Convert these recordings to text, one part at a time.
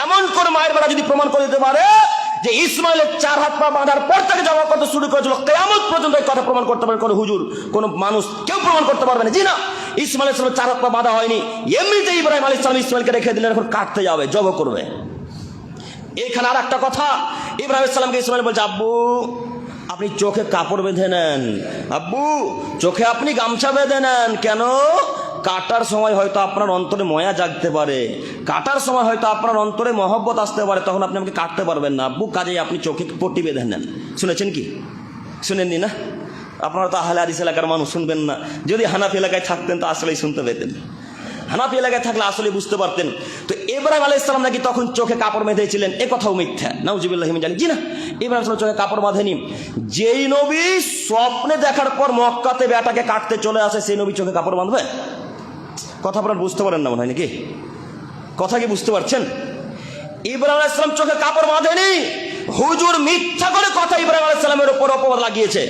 এমন কোন মায়ের বেলা যদি প্রমাণ করে দিতে পারে যে ইসমাইলের 4 হাত পা বাঁধার পর থেকে জবাব করতে শুরু করেছিল, কিয়ামত পর্যন্ত এই কথা প্রমাণ করতে পারবে কোন হুজুর, কোন মানুষ কেউ প্রমাণ করতে পারবে না। জি না, ইসমাইল আলাইহিস সালামের 4 হাত পা বাঁধা হয়নি, এমনিতেই ইব্রাহিম আলাইহিস সালাম ইসমাইলকে রেখে দিলেন, এখন কাটতে যাবে, জবাব করবে। এখানে আর একটা কথা, ইব্রাহিম আলাইহিস সালামকে ইসমাইল বলছে, আব্বু আপনি চোখে কাপড় বেঁধে নেন, আব্বু চোখে আপনি গামছা বেঁধে নেন। কেন? কাটার সময় হয়তো আপনার অন্তরে ময়া জাগতে পারে, কাটার সময় হয়তো আপনার অন্তরে মহব্বত আসতে পারে, তখন আপনি আমাকে কাটতে পারবেন না আব্বু, কাজেই আপনি চোখে পট্টি বেঁধে নেন। শুনেছেন কি? শুনেননি না? আপনারা তো আহলে হাদিস এলাকার মানুষ, শুনবেন না। যদি হানাফি এলাকায় থাকতেন তো আসলেই শুনতে পেতেন, হানাফি এলাকায় থাকলে আসলে বুঝতে পারতেন। তো ইব্রাহিম আলাইহিস সালাম নাকি তখন চোখে কাপড় বেঁধেছিলেন, এ কথাও মিথ্যা, নাউজুবিল্লাহি মিন যালিক। জি না, ইব্রাহিম সালাম চোখে কাপড় বাঁধেনি। যেই নবী স্বপ্নে দেখার পর মক্কাতে বেটাকে কাটতে চলে আসে, সেই নবী চোখে কাপড় বাঁধবে? কথা আপনারা বুঝতে পারেন না মনে হয় নাকি? কথা কি বুঝতে পারছেন? ইব্রাহিম আলাইহিস সালাম চোখে কাপড় বাঁধেনি। হুজুর মিথ্যা করে কথা ইব্রাহিম আলাইহিস সালামের উপর অপবাদ লাগিয়েছে।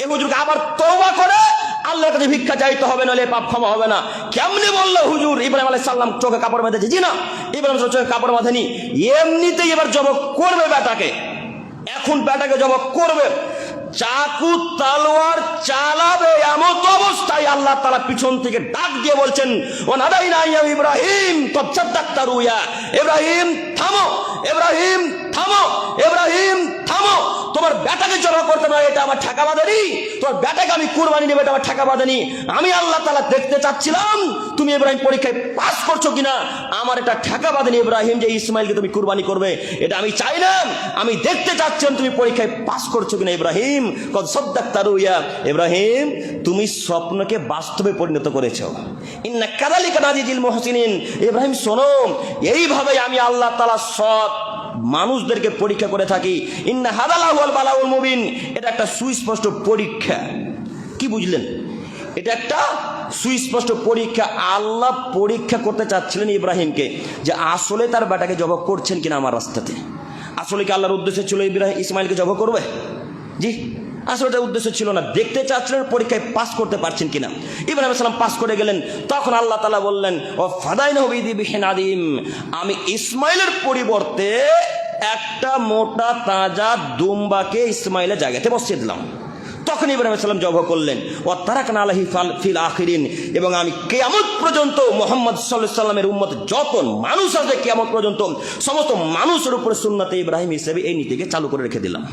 এই হুজুরকে আবার তওবা করে আল্লাহর কাছে ভিক্ষা চাইতে হবে, নাহলে পাপ ক্ষমা হবে না। কেমনে বললো হুজুর ইব্রাহিম আলাইহিস সালাম চোখে কাপড় বেঁধেছে? জি না, ইব্রাহিম আলাইহিস সালাম চোখে কাপড় বাঁধেনি। এমনিতেই এবার জবাব করবে বেটাকে, এখন বেটাকে জবাব করবে, চাকু তালোয়ার চালাবে। এমন অবস্থায় আল্লাহ তাআলা পিছন থেকে ডাক দিয়ে বলছেন, ও নাদাইনা ইয়া ইব্রাহিম তাসাদ্দাকতা রুয়া, ইব্রাহিম থামো, ইব্রাহিম থামো, ইব্রাহিম থামো। তোমার বেটাকে জবাব করতে না, এটা আমার ঠেকা বাঁধেনি, তোমার বেটাকে আমি কুরবানি দেব, এটা আমার ঠেকা বাঁধেনি। আমি আল্লাহ তাআলা দেখতে চাচ্ছিলাম তুমি ইব্রাহিম পরীক্ষায় পাস করছো কিনা, আমার এটা ঠেকা বাঁধেনি ইব্রাহিম যে ইসমাইলকে তুমি কুরবানি করবে, এটা আমি চাইলাম, আমি দেখতে চাচ্ছিলাম তুমি পরীক্ষায় পাস করছো কিনা। ইব্রাহিম কদ সাদ্দাকতা রুয়া, ইব্রাহিম তুমি স্বপ্নকে বাস্তবে পরিণত করেছো। ইন্না কাযালিকা নাজিজিল মুহসিনিন, ইব্রাহিম শোনো, এইভাবে আমি আল্লাহ তাআলা সৎ মানুষদেরকে পরীক্ষা করে থাকি। ইন্না হাদালাহুল বালাউল মুবিন, এটা একটা সুস্পষ্ট পরীক্ষা। কি বুঝলেন? এটা একটা সুস্পষ্ট পরীক্ষা। আল্লাহ পরীক্ষা করতে চাচ্ছিলেন ইব্রাহিমকে, যে আসলে তার বেটাকে জবাব করছেন কিনা আমার রাস্তাতে। আসলে কি আল্লাহর উদ্দেশ্য ছিল ইব্রাহিম ইসমাইলকে জবাব করবে? জি, আসলে এটা উদ্দেশ্য ছিল না, দেখতে চাচ্ছিলেন পরীক্ষায় পাস করতে পারছেন কিনা। ইব্রাহিম আলাইহিস সালাম পাস করে গেলেন। তখন আল্লাহ তাআলা বললেন, ও ফাদাইনাহু বিযিবহিন আযীম, আমি ইসমাইলের পরিবর্তে একটা মোটা তাজা দুম্বাকে ইসমাইলের জায়গাতে বসিয়ে দিলাম। তখন ইব্রাহিম আলাইহিস সালাম জবাব করলেন, ও তারাকনা আলাইহি ফিল আখিরিন, এবং আমি কিয়ামত পর্যন্ত মুহাম্মদ সাল্লাল্লাহু আলাইহি ওয়াসাল্লামের উম্মত যত মানুষ আছে কিয়ামত পর্যন্ত সমস্ত মানুষের উপরে সুন্নাতে ইব্রাহিম হিসেবে এই নীতিকে চালু করে রেখে দিলাম।